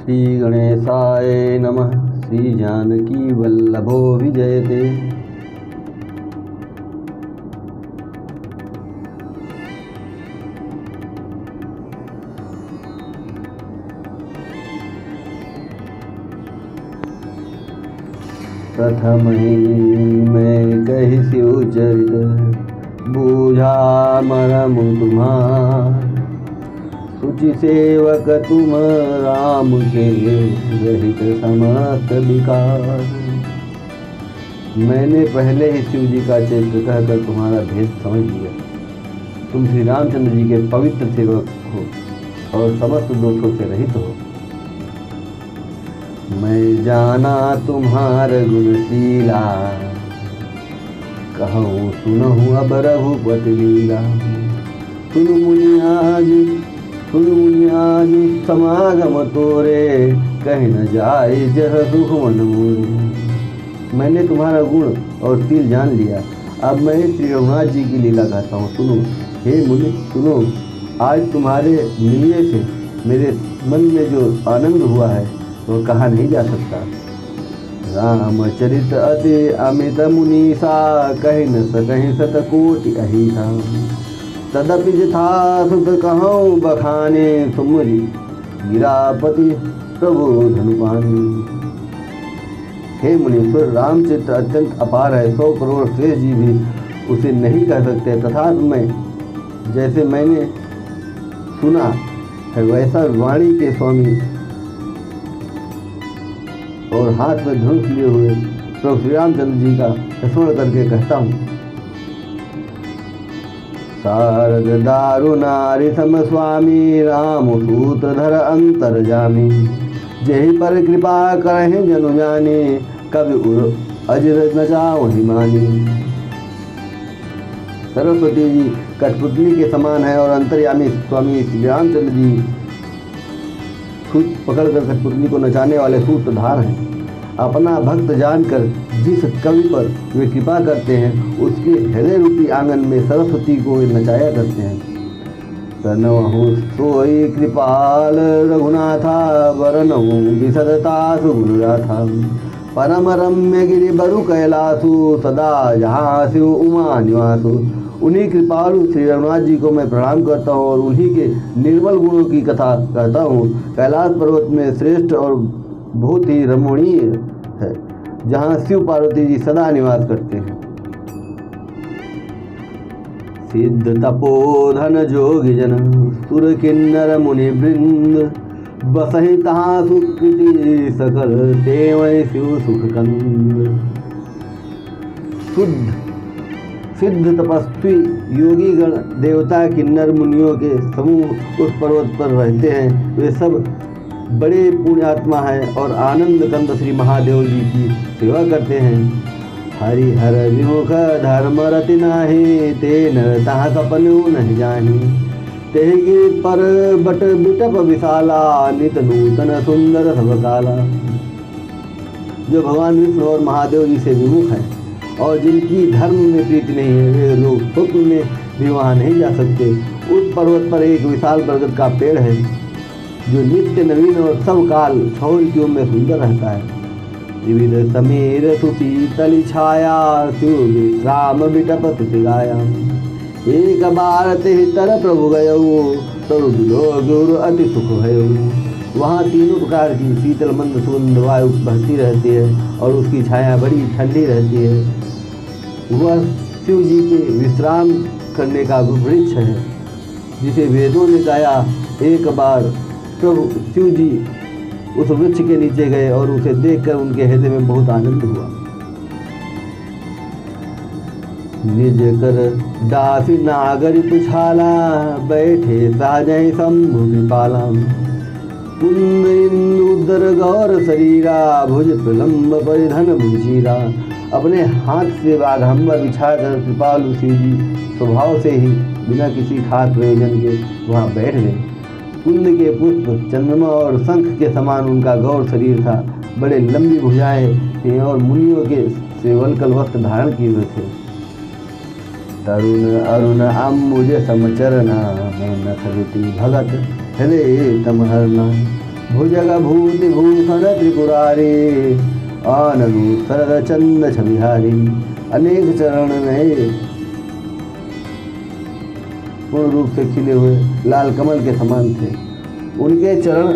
श्री गणेशाय नमः। श्री जानकी वल्लभो विजयते। प्रथम ही मैं कही शिव चरित, बूझा मरम तुम्हार। सुचि सेवक तुम राम के, रहित समस्त विकार। मैंने पहले ही शिव जी का चरित्र कहकर तुम्हारा भेद समझ लिया। तुम श्री रामचंद्र जी के पवित्र सेवक हो और समस्त दोषों से रहित हो। मैं जाना तुम्हार गुणशीला, कहूँ सुनहु अब रघुपति लीला। सुन मुनि आज समागम तोरे, कहीं न जाए जह सुखमन मोरे। मैंने तुम्हारा गुण और शील जान लिया। अब मैं श्री रघुनाथ जी की लीला कहता हूँ। सुनो हे मुनि, सुनो। आज तुम्हारे मिलने से मेरे मन में जो आनंद हुआ है वो कहा नहीं जा सकता। रामचरित अति अमित मुनीसा, कहीं न सकहीं शतकोटि अहिसा। तदपि जथा सुत कहूँ बखाने, सुमरि गिरापति प्रभु धनुपानी। हे मुनीश्वर, रामचरित्र अत्यंत अपार है। 100 करोड़ श्रेष्ठ जी भी उसे नहीं कह सकते। तथा मैं जैसे मैंने सुना है वैसा वाणी के स्वामी और हाथ में धनुष लिए हुए प्रभु श्री रामचंद्र जी का स्मरण करके कहता हूँ। शारद दारुनारि सम स्वामी, राम सूत्रधर अंतर्जामी। जेहि पर कृपा करहि जनु जानी, कवि उर अजर न जाओ हिमानी। सरस्वती जी कठपुतली के समान है और अंतर्यामी स्वामी श्री रामचंद्र जी पकड़कर कठपुतली को नचाने वाले सूत्रधार हैं। अपना भक्त जानकर जिस कवि पर वे कृपा करते हैं उसके हृदय रूपी आंगन में सरस्वती को वे नचाया करते हैं। सनहु सोई कृपाल रघुनाथा, वरनहु विसदता सुगुणगाथा। परम रम्य गिरि बरु कैलासु, सदा जहाँ शिव उमा निवासु। उन्हीं कृपालु श्री रघुनाथ जी को मैं प्रणाम करता हूँ और उन्हीं के निर्मल गुणों की कथा कहता हूँ। कैलाश पर्वत में श्रेष्ठ और बहुत ही रमणीय है, जहाँ शिव पार्वती जी सदा निवास करते हैं। सिद्ध तपोधन जोगी जन, सुर किन्नर मुनि वृंद। बसहि तहाँ सुकृति सकल, तेवै शिव सुख कंद। शुद्ध सिद्ध तपस्वी योगी गण देवता किन्नर मुनियों के समूह उस पर्वत पर रहते हैं। वे सब बड़े पुण्यात्मा हैं और आनंद कंद श्री महादेव जी की सेवा करते हैं। हरिहर विमुख धर्म रति नाही, ते नर तहाँ सपनु नहीं जाही। तेहि पर बट बिटप विशाला, नित नूतन सुंदर सब काला। जो भगवान विष्णु और महादेव जी से विमुख हैं और जिनकी धर्म में प्रीति नहीं है, वे लोग स्वप्न में भी वहाँ नहीं जा सकते। उस पर्वत पर एक विशाल बरगद का पेड़ है जो नित्य नवीन और सब काल 6 ऋतुओं में सुंदर रहता है। विविध समीर सुशीतल छाया, शिव विश्राम बिटप सुतिगाया। एक बार ते तर प्रभु गयऊ, तरु गुरु अति सुख भयऊ। वहाँ तीनों प्रकार की शीतल मंद सुगंध वायु बहती रहती है और उसकी छाया बड़ी ठंडी रहती है। वह शिव जी के विश्राम करने का वृक्ष है जिसे वेदों ने गाया। एक बार प्रभु शिव जी उस वृक्ष के नीचे गए और उसे देखकर उनके हृदय में बहुत आनंद हुआ। निज कर दासी नागर पुछाला, बैठे साजय शंभु कृपाला। कुंद इंदुदर गौर शरीरा, भुज प्रलम्ब परिधन भुजीरा। अपने हाथ से बाघंबर बिछाकर कृपालु शिव जी स्वभाव से ही बिना किसी खास प्रयोजन के वहाँ बैठ गए। कुंद के पुष्प, चंद्रमा और शंख के समान उनका गौर शरीर था। बड़े लंबी भुजाएं थीं और मुनियों के सेवलकल वस्त्र धारण किए हुए थे। तरुण अरुण अम्बुज समचरना, नखरुति भगत हृदय तमहरना। भुजग भूति भूषण त्रिपुरारी आनंद शरद चंद छविहारी। अनेक चरण नए पूर्ण रूप से खिले हुए लाल कमल के समान थे। उनके चरण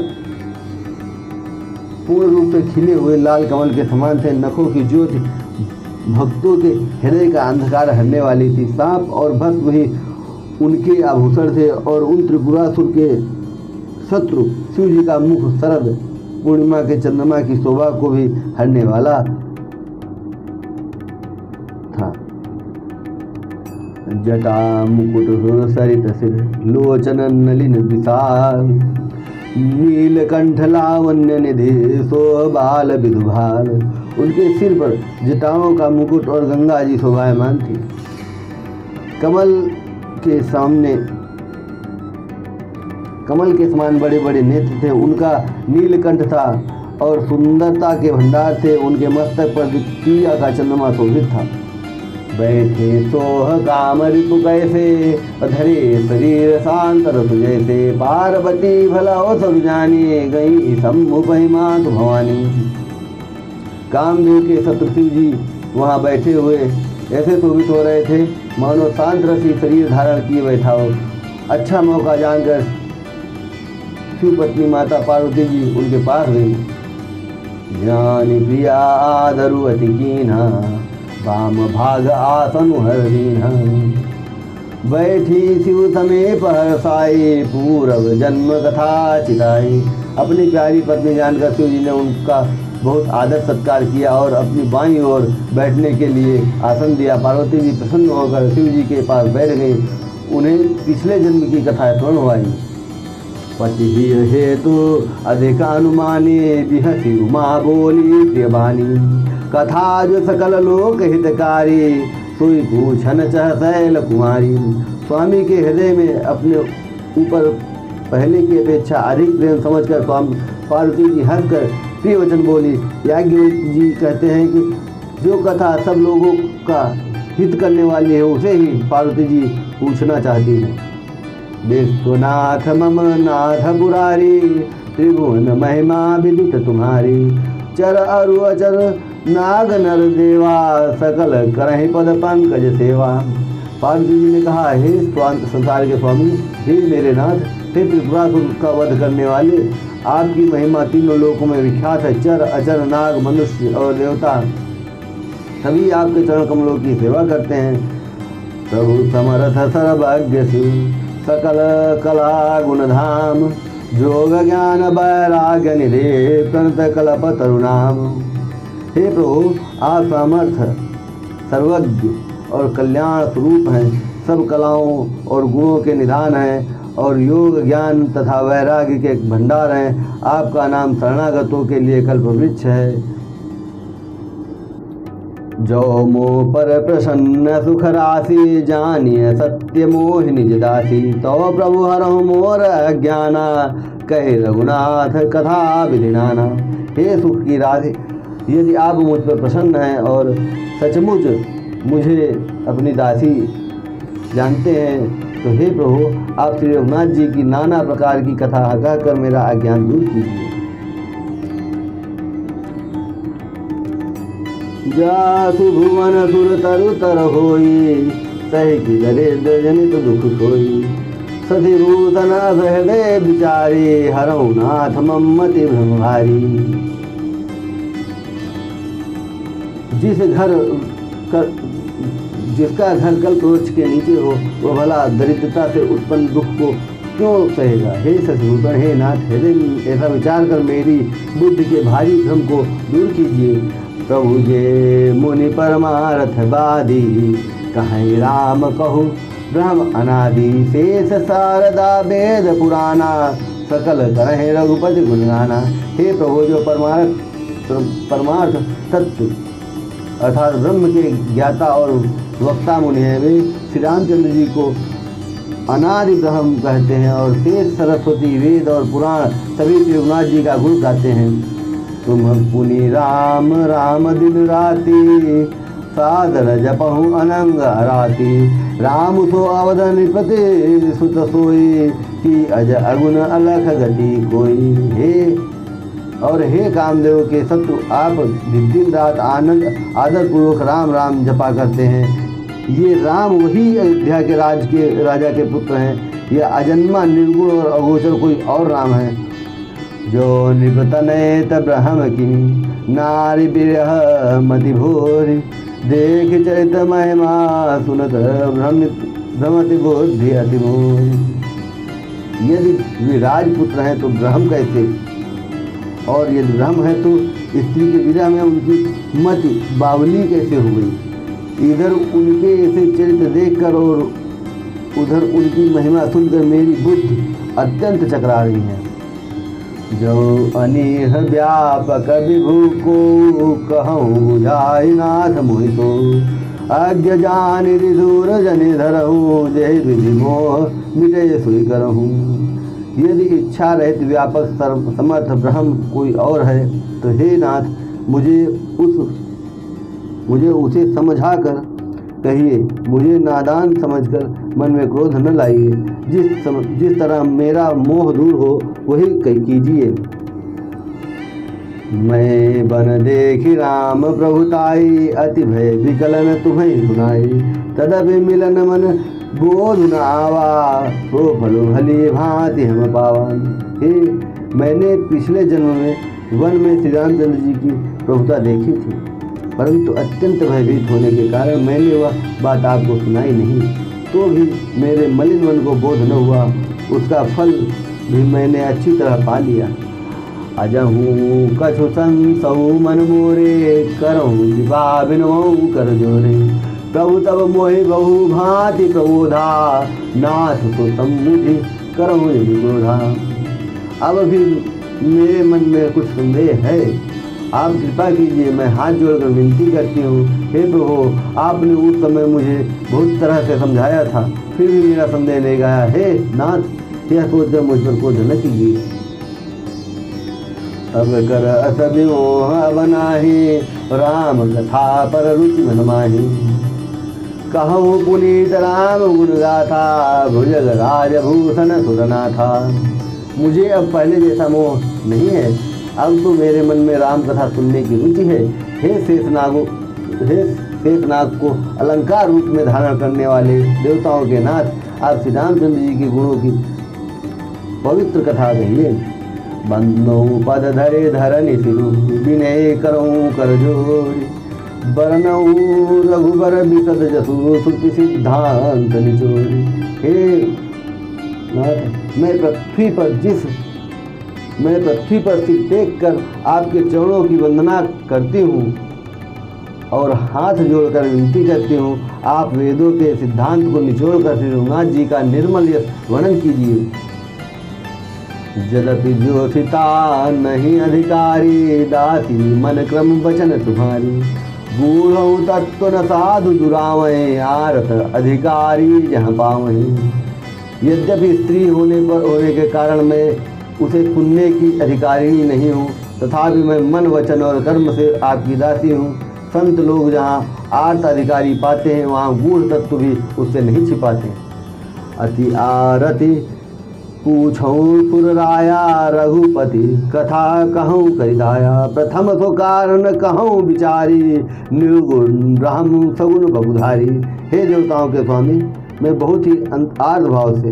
पूर्ण रूप से खिले हुए लाल कमल के समान थे। नखों की ज्योति भक्तों के हृदय का अंधकार हरने वाली थी। सांप और भस्म ही उनके आभूषण थे और उन त्रिपुरासुर के शत्रु शिव जी का मुख शरद पूर्णिमा के चंद्रमा की शोभा को भी हरने वाला था। जटा मुकुट सरित सिर लोचन नलिन विशाल नीलकंठ लावण्य निधि सो बाल विधुभाल। उनके सिर पर जटाओं का मुकुट और गंगा जी शोभायमान थी। कमल के समान बड़े बड़े नेत्र थे। उनका नीलकंठ था और सुंदरता के भंडार थे। उनके मस्तक पर द्वितीया का चंद्रमा शोभित था। बैठे सोह काम रिपु कैसे धरे शरीर शांत रस जैसे पार्वती भला हो सब जानी गई शंभु महिमा तो भवानी। कामदेव के शत्रु शिव जी वहाँ बैठे हुए ऐसे शोभित हो रहे थे मानो शांत रसी शरीर धारण किए बैठा हो। अच्छा मौका जानकर शिव पत्नी माता पार्वती जी उनके पास गई। ज्ञानी प्रिया आदरु अति कीना वाम भाग आसन हर दीना। बैठी शिव समेत हर्षाई पूर्व जन्म कथा चिताई। अपनी प्यारी पत्नी जानकर शिव जी ने उनका बहुत आदर सत्कार किया और अपनी बाईं ओर बैठने के लिए आसन दिया। पार्वती जी प्रसन्न होकर शिव जी के पास बैठ गई। उन्हें पिछले जन्म की कथा स्मरण हुई। पति हेतु अधिक अनुमानी बिहसी उमा बोली प्रियवाणी। कथा जो सकल लोक हितकारी सोई पूछन चह शैल कुमारी। स्वामी के हृदय में अपने ऊपर पहले की अपेक्षा अधिक प्रेम समझकर पार्वती जी हंसकर प्रिय वचन बोली। याज्ञवल्क्य जी कहते हैं कि जो कथा सब लोगों का हित करने वाली है उसे ही पार्वती जी पूछना चाहती हैं। विश्वनाथ मम नाथ पुरारी त्रिभुवन महिमा विदित तुम्हारी। चर अरु अचर नाग नर देवा सकल करहि पद पंकज सेवा। पार्वती जी ने कहा, हे संसार के स्वामी, हे मेरे नाथ, हे त्रिपुरासुर का वध करने वाले, आपकी महिमा तीनों लोकों में विख्यात है। चर अचर नाग मनुष्य और देवता सभी आपके चरण कमलों की सेवा करते हैं। प्रभु समर्थ सर्वज्ञ शिव सकल कला गुणधाम। जोग ज्ञान वैराग्य निधि प्रणत कल्प तरुणाम। हे प्रभु, आप समर्थ सर्वज्ञ और कल्याण स्वरूप हैं। सब कलाओं और गुणों के निधान हैं और योग ज्ञान तथा वैराग्य के भंडार हैं। आपका नाम शरणागतों के लिए कल्पवृक्ष है। जो मोह पर प्रसन्न सुख राशि जानिए सत्य मोह निज दासी। तो प्रभु हरहु मोर अज्ञाना कहे रघुनाथ कथा विधिनाना। हे सुख की राशि, यदि आप मुझ पर प्रसन्न हैं और सचमुच मुझे अपनी दासी जानते हैं तो हे प्रभु, आप श्री रघुनाथ जी की नाना प्रकार की कथा कहकर मेरा अज्ञान दूर कीजिए। जासु भुवन सुर तरु तर होई सही की दरिद्र जनित दुख सोई। सती भूषण हृदय विचारी हरहु नाथ मम्मति भ्रमभारी। जिसका घर कल्प वृक्ष के नीचे हो वह भला दरिद्रता से उत्पन्न दुख को क्यों सहेगा। हे शशिभूषण, हे नाथ, हृदय ऐसा विचार कर मेरी बुद्धि के भारी भ्रम को दूर कीजिए। प्रभु जे मुनि परमार्थ वादी कहीं राम कहु ब्रह्म अनादि। शेष शारदा वेद पुराना सकल कहे रघुपति गुणगाना। हे प्रभु, जो परमार्थ तत्व अर्थात ब्रह्म के ज्ञाता और वक्ता मुनि हैं, वे श्री रामचंद्र जी को अनादि ब्रह्म कहते हैं और शेष सरस्वती वेद और पुराण सभी श्री रघुनाथ जी का गुण गाते हैं। तुम पुनि राम राम दिन राति सादर जपहु अनंग राति। राम सो अवध नृपति सुत सोई की अज अगुन अलख गति कोई। हे और हे कामदेव के शत्रु, आप दिन रात आनंद आदर पूर्वक राम राम जपा करते हैं। ये राम वही अयोध्या के राजा के पुत्र हैं। यह अजन्मा निर्गुण और अगोचर कोई और राम है। जो निपतनयत ब्रह्म किनी नारी बिरह मति भोरी, देख चरित महिमा सुनत भ्रमति बुद्धि अति मोरी। यदि वे राजपुत्र हैं तो ब्रह्म कैसे, और यदि ब्रह्म है तो स्त्री के विरह में उनकी मति बावली कैसे हो गई। इधर उनके ऐसे चरित्र देखकर और उधर उनकी महिमा सुनकर मेरी बुद्धि अत्यंत चकरा रही है। जो अनीह व्यापक विभु को कहूँ बुझाई नाथ मोहितो, अज्ञ जान रिधूर जनि धरहूँ, जय विधि मोह मिटे सुई करहूँ। यदि इच्छा रहित व्यापक समर्थ ब्रह्म कोई और है तो हे नाथ, मुझे उसे समझा कर कहिए, मुझे नादान समझकर मन में क्रोध न लाइए। जिस तरह मेरा मोह दूर हो वही कीजिए। मैं बन देखी राम प्रभुताई, अति भय विकलन तुम्हें सुनाई। तदपि मिलन मन बोध न आवा, तो भलो भली भांति हम पावन। हे, मैंने पिछले जन्म में वन में श्री रामचंद्र जी की प्रभुता देखी थी, परंतु अत्यंत भयभीत होने के कारण मैंने वह बात आपको सुनाई नहीं। तो भी मेरे मलिन मन को बोध न हुआ, उसका फल भी मैंने अच्छी तरह पा लिया। अजहूँ कछु संसहु मन मोरे, करहूँ दिवा बिनवहूँ कर जोरे। प्रभु तब मोहि बहु भांति प्रबोधा, नाथ तो समुझि करहूँ निगोधा। अब भी मेरे मन में कुछ संदेह है, आप कृपा कीजिए। मैं हाथ जोड़कर विनती करती हूँ, हे प्रभु, आपने उस समय मुझे बहुत तरह से समझाया था, फिर भी मेरा संदेह नहीं गया। हे नाथ, यह सोचकर मुझ पर क्रोध न कीजिए। तब कर अस विमोह बनाहि, राम कथा पर रुचि मन माहि। कहूँ पुनीत राम गुण गाथा, भुजग राजभूषण सुरनाथा। मुझे अब पहले जैसा मोह नहीं है, अब तो मेरे मन में राम कथा सुनने की रुचि है। हे शेषनाग को अलंकार रूप में धारण करने वाले देवताओं के नाथ, आप श्री रामचंद्र जी के गुणों की पवित्र कथा कहिए। बंदो पद धरे धरनि सिरु, विनय करऊँ कर जोरी। बरनऊँ रघुबर बिसद जसु, श्रुति सिद्धांत निचोरी। हे नाथ, मैं पृथ्वी पर सिर टेक कर आपके चरणों की वंदना करती हूँ और हाथ जोड़कर विनती करती हूँ, आप वेदों के सिद्धांत को निचोड़कर श्री रघुनाथ जी का निर्मल वर्णन कीजिए। जलति ज्योतिता नहीं अधिकारी, दासी मन क्रम वचन तुम्हारी। गूढ़ तत्व न साधु दुरावै, आरत अधिकारी जहाँ पावै। यद्यपि स्त्री होने के कारण मैं उसे सुनने की अधिकारिणी नहीं हूँ, तथापि मैं मन वचन और कर्म से आपकी दासी हूँ। संत लोग जहाँ आर्त अधिकारी पाते हैं, वहाँ गूढ़ तत्व भी उससे नहीं छिपाते। अति आरति पूछऊँ सुरराया, रघुपति कथा कहूँ करिदाया। प्रथम तो कारण कहूँ विचारी, निर्गुण ब्रह्म सगुण बहुधारी। हे देवताओं के स्वामी, मैं बहुत ही आर्त भाव से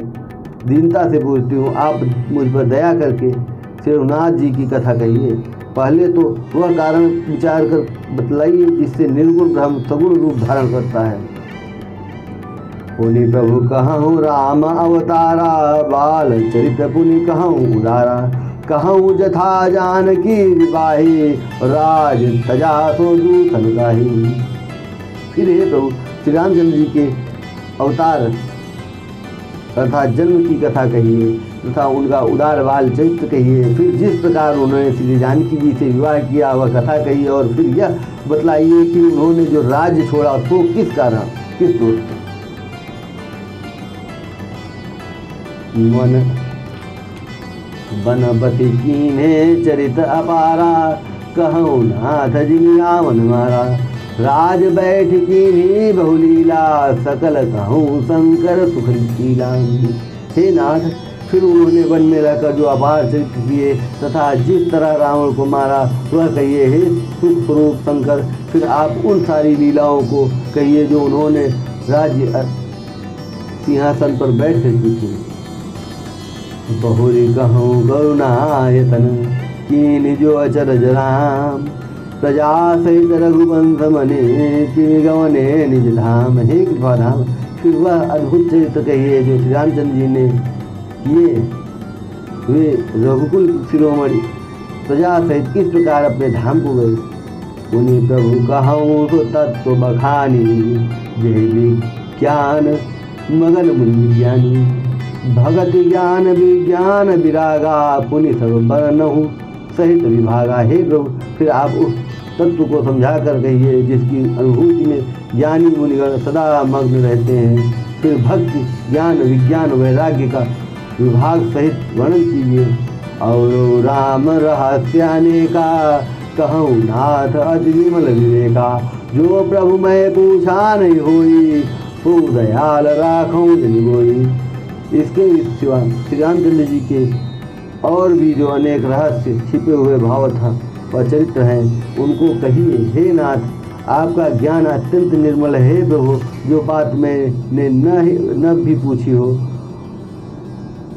दीनता से पूछती हूँ, आप मुझ पर दया करके श्री रघुनाथ जी की कथा कहिए। पहले तो वह कारण विचार कर बतलाइए जिससे निर्गुण ब्रह्म सगुण रूप धारण करता है। पुनि प्रभु कहूँ राम अवतारा, बाल चरित्र पुनि कहूँ उदारा। कहूँ जथा जानकी विवाही, राज तजा सो दूषण गाही। फिर हे प्रभु, श्री रामचंद्र जी के अवतार तथा जन्म की कथा कहिए तथा उनका उदार बाल चरित्र कहिए। फिर जिस प्रकार उन्होंने श्री जानकी जी से विवाह किया वह कथा कहिए, और फिर यह बतलाइए कि उन्होंने जो राज्य छोड़ा तो किस कारण, किस दोष से। मन बनपति कीन्हे चरित अपारा, कहूँ नाथ जिन रावण मारा। राज बैठ कीन्ही बहुलीला, सकल कहूँ शंकर सुख लीला। हे नाथ, फिर उन्होंने वन में रहकर जो अपार चरित्र किए तथा जिस तरह रावण को मारा वह कहिए हे सुख स्वरूप शंकर। फिर आप उन सारी लीलाओं को कहिए जो उन्होंने राज्य सिंहासन पर बैठ कर की थी। बहुरी कहूँ करुणायतन कीन जो अचरज राम, प्रजा सहित रघुवंश मने कि गवने निज धाम। हे कृपाधाम, फिर वह अद्भुत चरित्र कहिए जो श्री रामचंद्र जी ने किए। वे रघुकुल शिरोमणि प्रजा सहित किस प्रकार अपने धाम को गए। उन्हीं प्रभु कहूँ तो तत्व बखानी, जय विज्ञान मगन मुनि ज्ञानी। भगत ज्ञान विज्ञान विरागा, पुनि सब बरनहु सहित विभागा। हे प्रभु, फिर आप उस तत्व को समझा कर कहिए जिसकी अनुभूति में ज्ञानी मुनिगण सदा मग्न रहते हैं। फिर भक्ति ज्ञान विज्ञान वैराग्य का विभाग सहित वर्णन कीजिए। और राम रहस्याने का कहूँ नाथ अति विमल विवेका, जो प्रभु मैं पूछा नहीं होई, हो दयाल राखूं जन गोई। इसके सिवा श्री रामचंद्र जी के और भी जो अनेक रहस्य छिपे हुए भाव था व चरित्र हैं उनको कहिए। हे नाथ, आपका ज्ञान अत्यंत निर्मल है। हे प्रभु, जो बात मैंने न भी पूछी हो,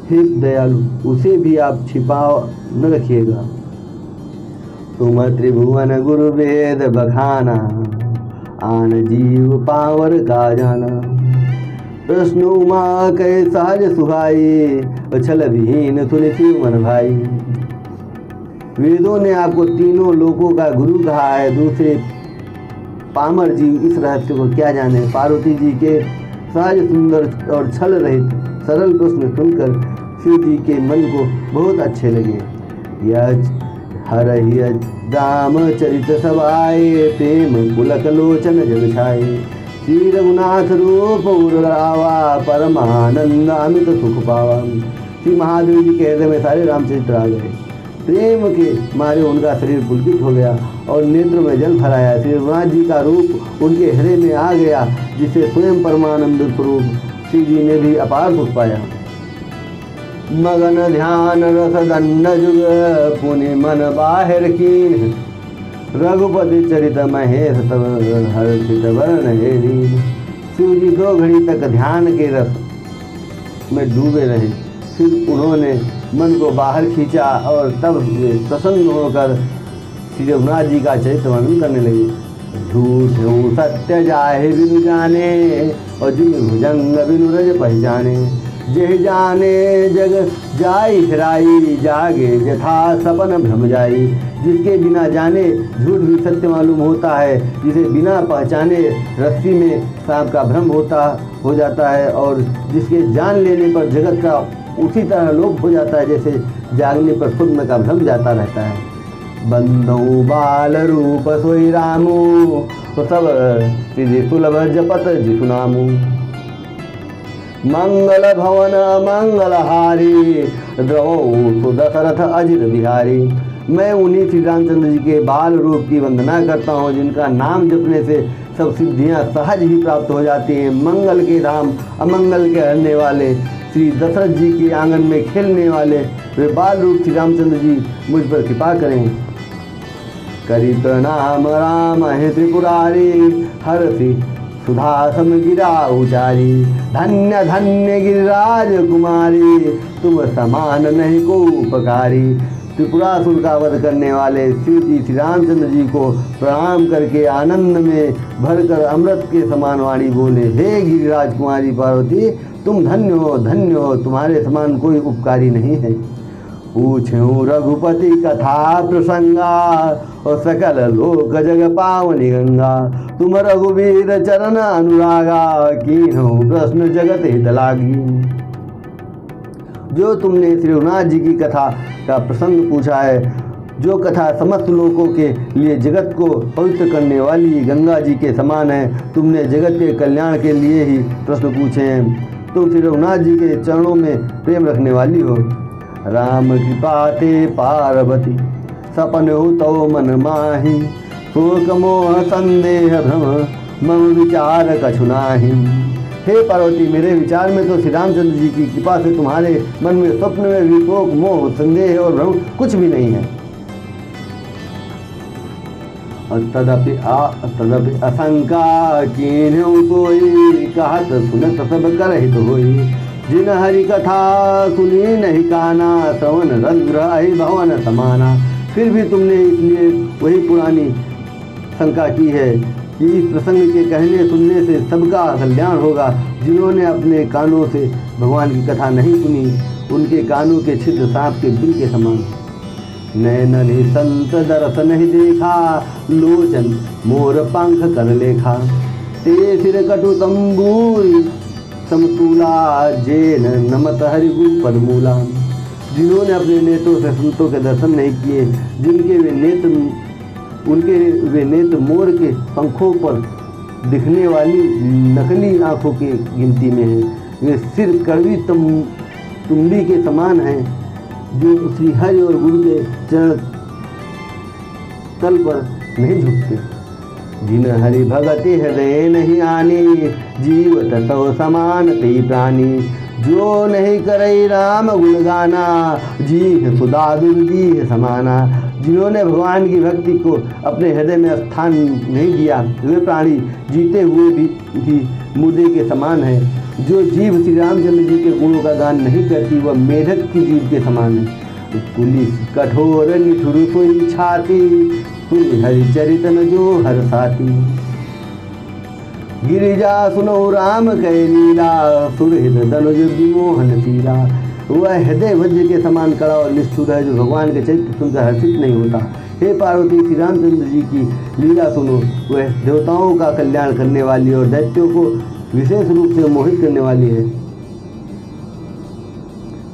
हे दयालु, उसे भी आप छिपा न रखिएगा। तुम त्रिभुवन गुरु वेद बखाना, आन जीव पावर का जाना। प्रश्न उमा कै सहज सुहाई, छल विहीन तुलसी मन भाई। वेदों ने आपको तीनों लोकों का गुरु कहा है, दूसरे पामर जीव इस रहस्य को क्या जाने। पार्वती जी के सहज सुंदर और छल रहित सरल प्रश्न सुनकर शिव जी के मन को बहुत अच्छे लगे। यह हर राम चरित सब आए, प्रेम पुलक लोचन जग छाए। श्री रघुनाथ रूप उरावा, परमानंद अमित सुख पावा। श्री महादेव जी के हृदय में सारे रामचरित्र आ गए। प्रेम के मारे उनका शरीर पुलकित हो गया और नेत्र में जल भराया। श्री रघुनाथ जी का रूप उनके हृदय में आ गया, जिसे स्वयं परमानंद स्वरूप शिव जी ने भी अपार सुख पाया। मगन ध्यान रस दंड जुग, पुनि मन बाहिर कीन। रघुपति चरित महेश तब हर्षित वर्ण हे दीन। शिव जी 2 घड़ी तक ध्यान के रस में डूबे रहे। फिर उन्होंने मन को बाहर खींचा और तब वे प्रसन्न होकर श्री रघुनाथ जी का चरित्र वर्णन करने लगे। झूठ हूँ सत्य जाहे बिनु जाने, और जिन भुजंग बिनु रज पहचाने। जह जाने जग जाई फिराई, जागे जथा सपन भ्रम जाई। जिसके बिना जाने झूठ भी सत्य मालूम होता है, जिसे बिना पहचाने रस्सी में सांप का भ्रम हो जाता है, और जिसके जान लेने पर जगत का उसी तरह लोप हो जाता है जैसे जागने पर स्वप्न का भ्रम जाता रहता है। बंदौ बाल रूप सोई रामू, तो सब सीधे सुलभ जपत जिसु नामू। मंगल भवन मंगलहारी, द्रवौ दशरथ अजित बिहारी। मैं उन्हीं श्री रामचंद्र जी के बाल रूप की वंदना करता हूँ, जिनका नाम जपने से सब सिद्धियाँ सहज ही प्राप्त हो जाती हैं। मंगल के धाम अमंगल के हरने वाले श्री दशरथ जी के आंगन में खेलने वाले वे बाल रूप श्री रामचंद्र जी मुझ पर कृपा करें। करी प्रणाम राम हे त्रिपुरारी, हरषि सुधा सम गिरा उचारी। धन्य धन्य गिरिराज कुमारी, तुम समान नहीं को उपकारी। त्रिपुरासुर का वध करने वाले शिव जी श्री रामचंद्र जी को प्रणाम करके आनंद में भरकर अमृत के समान वाणी बोले। हे गिरिराज कुमारी पार्वती, तुम धन्य हो, तुम्हारे समान कोई उपकारी नहीं है। पूछूं रघुपति कथा प्रसंगा, और सकल लोक जग पावनी गंगा। तुम रघुवीर चरण अनुरागा, कीन्हु प्रश्न जगत हित लागी। जो तुमने श्री रघुनाथ जी की कथा का प्रसंग पूछा है, जो कथा समस्त लोकों के लिए जगत को पवित्र करने वाली गंगा जी के समान है, तुमने जगत के कल्याण के लिए ही प्रश्न पूछे हैं। तुम श्री रघुनाथ जी के चरणों में प्रेम रखने वाली हो। राम कृपा ते पार्वती, सपन तो मन माही। शोक मोह संदेह भ्रम, मम विचार कछु नाही। हे पार्वती, मेरे विचार में तो श्री रामचंद्र जी की कृपा से तुम्हारे मन में स्वप्न में विपोक, मोह, संदेह और भ्रम कुछ भी नहीं है। तदपि असंका कीन्हु कोई, कहत सुनत सब करहित होई। जिन हरि कथा सुनी नहीं काना, श्रवण रंध्र अहि भवन समाना। फिर भी तुमने इसलिए वही पुरानी शंका की है कि इस प्रसंग के कहने सुनने से सबका कल्याण होगा। जिन्होंने अपने कानों से भगवान की कथा नहीं सुनी, उनके कानों के छिद्र सांप के बिल के समान। नैन संत दरस नहीं देखा, लोचन मोर पंख कर लेखा। ते सिर कटु तंबूरी समतूला, जेन नमत हरि गुण परमूला। जिन्होंने अपने नेत्रों से संतों के दर्शन नहीं किए, जिनके वे नेत्र मोर के पंखों पर दिखने वाली नकली आंखों की गिनती में हैं। वे सिर कड़वी तुम्बी के समान हैं, जो श्री हरि और गुरु के चरण तल पर नहीं झुकते। जिन हरि भगति हृदय नहीं आनी, जीव तत्व समान ते प्राणी। जो नहीं करे राम गुण गाना, जी है सुधा दुर्जी है समाना। जिन्होंने भगवान की भक्ति को अपने हृदय में स्थान नहीं दिया, वे प्राणी जीते हुए भी मुर्दे के समान है। जो जीव श्री रामचंद्र जी के गुणों का गान नहीं करती, वह मेढक की जीव के समान है। पुलिस कठोर निठुर सोई छाती, सुन हरिचरित न जो हर साथी। गिरिजा सुनो राम कै लीला, सुरहित धनुज विमोहन शीला। वह हृदय वज्र के समान कड़ा और निष्ठुर है, जो भगवान के चरित्र सुनकर हर्षित नहीं होता। हे पार्वती, श्री रामचंद्र जी की लीला सुनो। वह देवताओं का कल्याण करने वाली और दैत्यों को विशेष रूप से मोहित करने वाली है।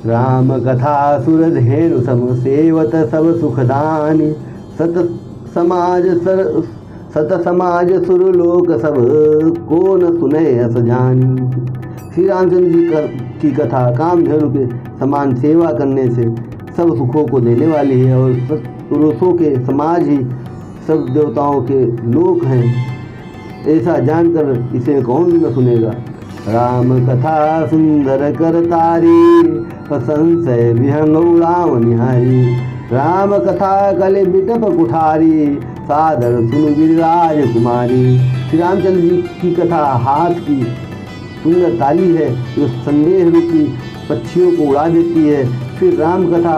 राम कथा सुरधेनु सम, सेवत सब सुखदानी। सत समाज सुरलोक सब, को न सुने अस जानी। श्री रामचंद्र जी की कथा कामधेनु के समान सेवा करने से सब सुखों को देने वाली है, और पुरुषों के समाज ही सब देवताओं के लोक हैं। ऐसा जानकर इसे कौन न सुनेगा। राम कथा सुंदर कर तारी, संशय विहंग उड़ाव निहारी। राम कथा कले बिटप कुठारी, सादर सुन गिरिराज कुमारी। श्री रामचंद्र जी की कथा हाथ की सुंदर ताली है, जो संदेह रूपी पक्षियों को उड़ा देती है। फिर राम कथा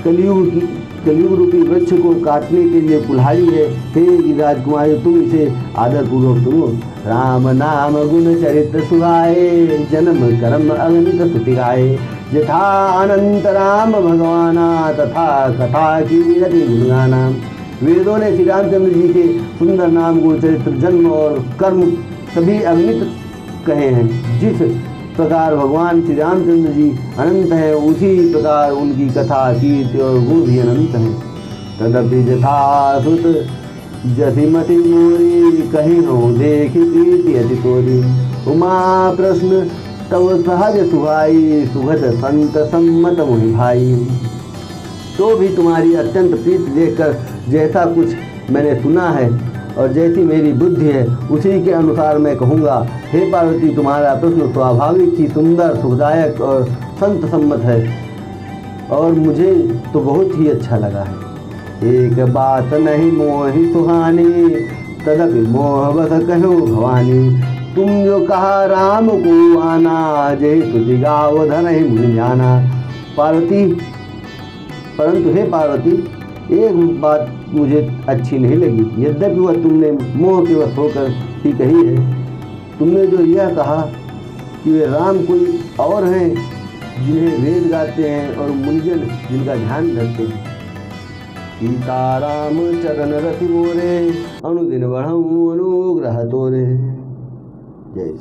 कलियुग रूपी वृक्ष को काटने के लिए कुल्हाड़ी है। हे गिरिराज कुमारी, तुम इसे आदर पूर्वक सुनो। राम नाम गुण चरित्र सुहाए, जन्म कर्म अगणित स्तुति गाए। यथा अनंत राम भगवाना, तथा कथा की रति गुणगाना। वेदों ने श्री रामचंद्र जी के सुंदर नाम, गुण, चरित्र, जन्म और कर्म सभी अगणित कहे हैं। जिस प्रकार भगवान श्री रामचंद्र जी अनंत हैं, उसी प्रकार उनकी कथा, कीर्ति और गुण भी अनंत हैं। तदपि यथा सुत जसिमति मोरी, कहीं हो देख कीर्ति अति तोरी। उमा प्रश्न तव सहज सुहाई, सुगत संत सम्मत मोहि भाई। तो भी तुम्हारी अत्यंत प्रीति देखकर जैसा कुछ मैंने सुना है और जैसी मेरी बुद्धि है, उसी के अनुसार मैं कहूँगा। हे पार्वती, तुम्हारा प्रश्न स्वाभाविक ही सुंदर, सुखदायक और संत सम्मत है, और मुझे तो बहुत ही अच्छा लगा है। एक बात नहीं मोहि सुहानी, तदपि मोह बस कहो भवानी। तुम जो कहा राम को आना, जय तुझ गाव धरहि मुनि जाना। पार्वती, परंतु हे पार्वती, एक बात मुझे अच्छी नहीं लगी, यद्यपि वह तुमने मोह के वश होकर ही कही है। तुमने जो यह कहा कि वे राम कोई और हैं, जिन्हें वेद गाते हैं और मुनिजन जिनका ध्यान धरते हैं। सीताराम चरण रति मोरे, अनुदिन बढ़ऊं अनुग्रह तोरे। जय श्री